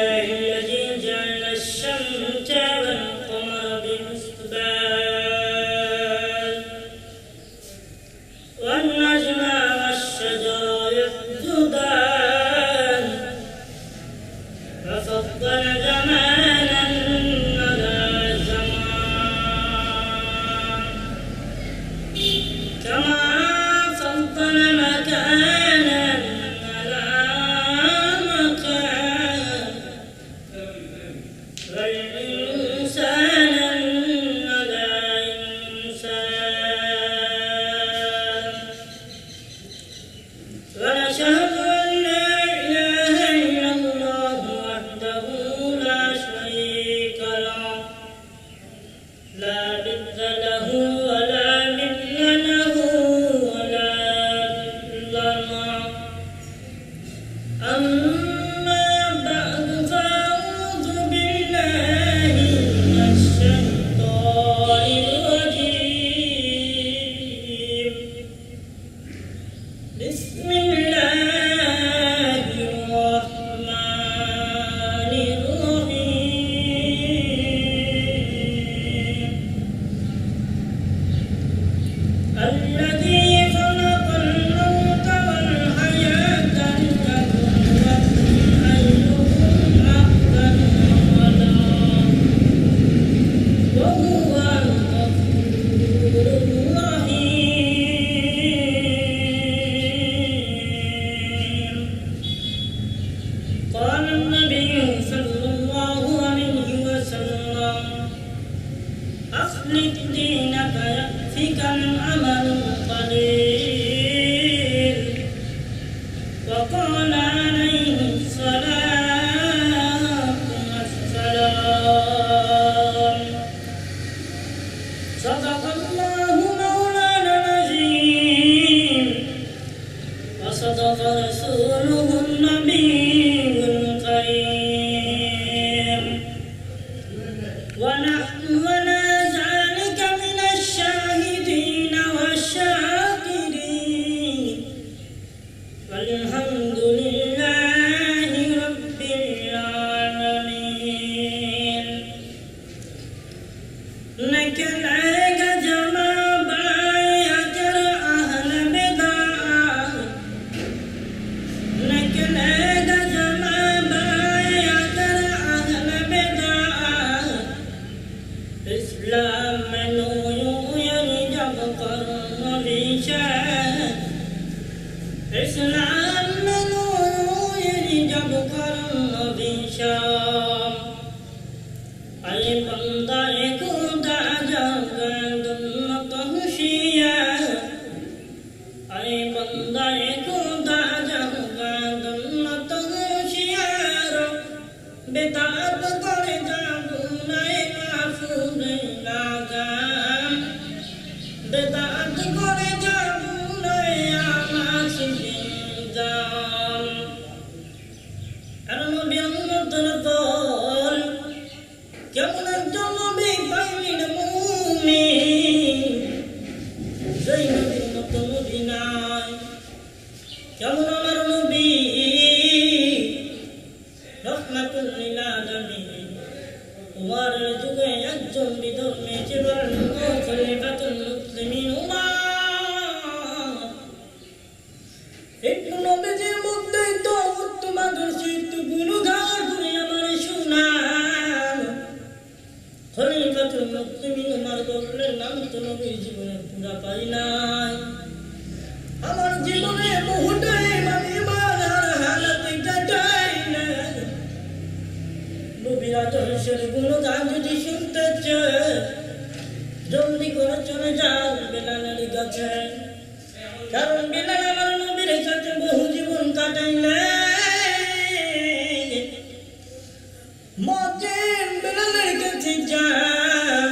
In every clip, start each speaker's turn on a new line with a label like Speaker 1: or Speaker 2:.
Speaker 1: الذي جعل الشمس والقمر بحسبان والنجم والشجر يسجدان وفضل زمانا على زمان كما فضل مكانا على مكان والإنسانا على إنسان ونشهد أن لا إله إلا الله وحده لا شريك له لا ضد له ولا مثل له ولا مثل له أما بعد فأعوذ بالله من الشيطان الرجيم بسم الله الرحمن الرحيم الذي خلق الموت والحياة ليبلوكم أيكم أحسن عملا وهو الغفور الرحيم قال النبي صلى الله عليه وسلم أخلق دينك يكفك العمل القليل وقال عليه الصلاة والسلام صدق الله مولانا العظيم وصدق رسوله النبي الكريم ونحن ولا ذلك من الشاهدين والشاكرين والحمد لله رب العالمين نكلاك جما بايكر أهل بداء نكلاك جما بايكر أهل بداء إسلام منو يرجع قرن بشان إسلام منو يرجع قرن بشان أي بندہ خدا جاگند متحشیا أي بندہ خدا جاگند متحشیا بدعت করে জাগুনাই কাফুরে লাগাম بدعت করে জাগুনাই আমাসিন জাম নবী মুহাম্মদ কেমন একজন নবী পাইলেন মুমিন সেই নবীর মতো নবী নাই কেমন আমার নবী রহমাতুল লিল আলামিন উমরের যুগে একজন বিধর্মী ছিলেন খলিফাতুল মুসলিমিন উমর একটু নবীজির মধ্যে তো উত্তম আদর্শিত গুণগান করে আমার শোনান খলিফাতুল মুসলিমিন উমর বললেন আমি তো নবীর জীবনে পুরা পাই নাই আমার জীবনে মুহূর্তে আমি ইমানের হালতে কাটাই না নবীর আদর্শের গুণগান যদি শুনতে চায় জলদি করে চলে যাও বেলালের কাছে কারণ বেলাল আমার নবীর সাথে বহু জীবন কাটাইলেন মতের বেলালের কাছে যাও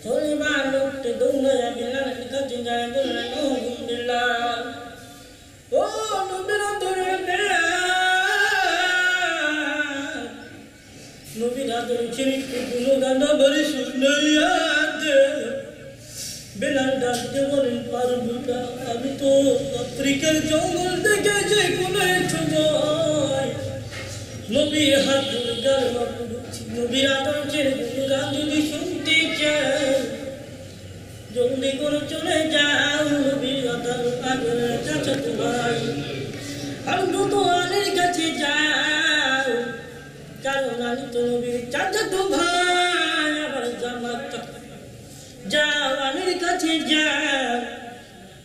Speaker 1: খলিফার লোকটি দৌড়ে বেলালের কাছে যায় বললেন ও বেলাল ও নবীর আদরের বেলাল নবীর আদর্শের একটু গুণগান বলে শুনাইয়া দে বেলাল ডাকতে বলেন পারবো না আমি তো আফ্রিকার জঙ্গল থেকে যে কোনো এক সময় নবীর হাতুর গর্ব নবীর আদর্শের গুণগান যদি শুনতে চান জলদি করে চলে যাও নবীর আদর কাছে তোমার আর দ্রুত আলীর কাছে যাও কারণ আলী তো নবীর চাচাতো ভাই আবার জামাত যাও আলীর কাছে যাও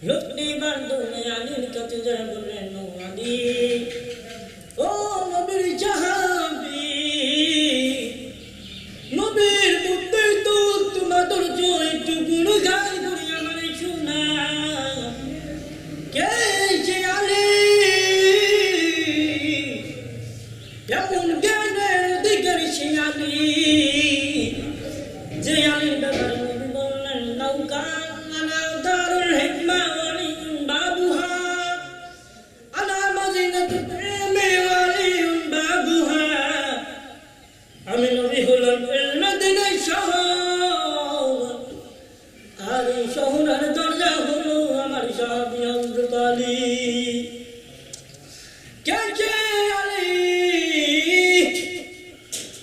Speaker 1: লক্ষ্মী বান্ধবী আলীর কাছে যা বললেন আলী ও নবীর জাহাবি নবীর মধ্যে তো তোমাদের জয় একটু গুণগান করে আমার শোনা কে যে আলী এমন জ্ঞানের অধিকারী সে আলী যে আলীর ব্যাপারে নবী বললেন নৌকা আনা দারুল হিকমা ওয়ালি বাবুহা আনা মদিনাতু প্রেমে ওয়ালি বাবুহা আমি নবী হলাম মদিনার শহর আর এই শহরের দরজা হলো আমার সাহাবী হযরত আলী কে কে আলী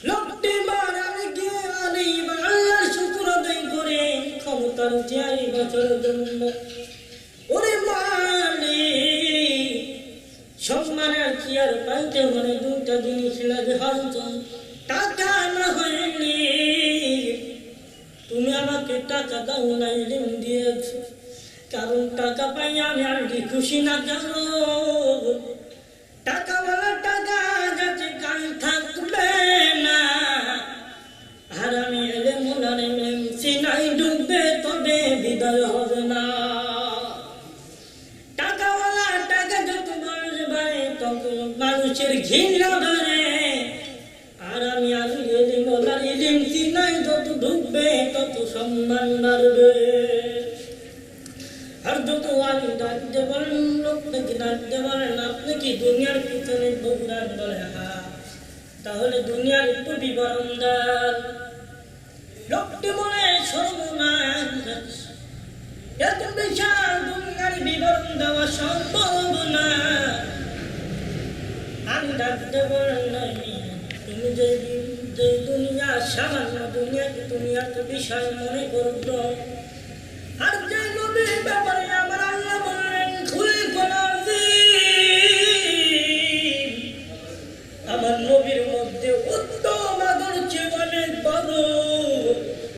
Speaker 1: লোকটি মারার গিয়ে আলী আল্লাহর শুকর আদায় করে ক্ষমতার 4 বছরের জন্য ওরে মালিক সম্মানের চেয়ার পাইতে মানে দুটা জিনিস লাগে হয়তো টাকা না হয়নি তুমি আমাকে টাকা দাও না ইলম দিয়েছ কারণ টাকা পাই আমি আর কি খুশি না কেন টাকাওয়ালা টাকা যাতে কাল থাকবে না আর আমি এলে মনে সিনাই ডুববে তবে বিদায় হবে না টাকাওয়ালা টাকা যত বাড়বে তত মানুষের ঘৃণা বাড়ে আর আমি আলু এলিম ওলার ইলিম সিনাই যত ডুববে তত সম্মান বাড়বে আর যত আলু ডাকতে পারেন লোকটাকে ডাকতে পারেন আপনি কি দুনিয়ার পিছনে দৌড়ান বলে হ্যাঁ তাহলে দুনিয়ার একটু বিবরণ দেন লোকটি মনে সর্বনাশ এত বিশাল দুনিয়ার বিবরণ দেওয়া সম্ভব না আমি ডাকতে পারেন নাই তুমি যে দুনিয়া সামান্য দুনিয়াকে তুমি একটা বিষয় মনে করো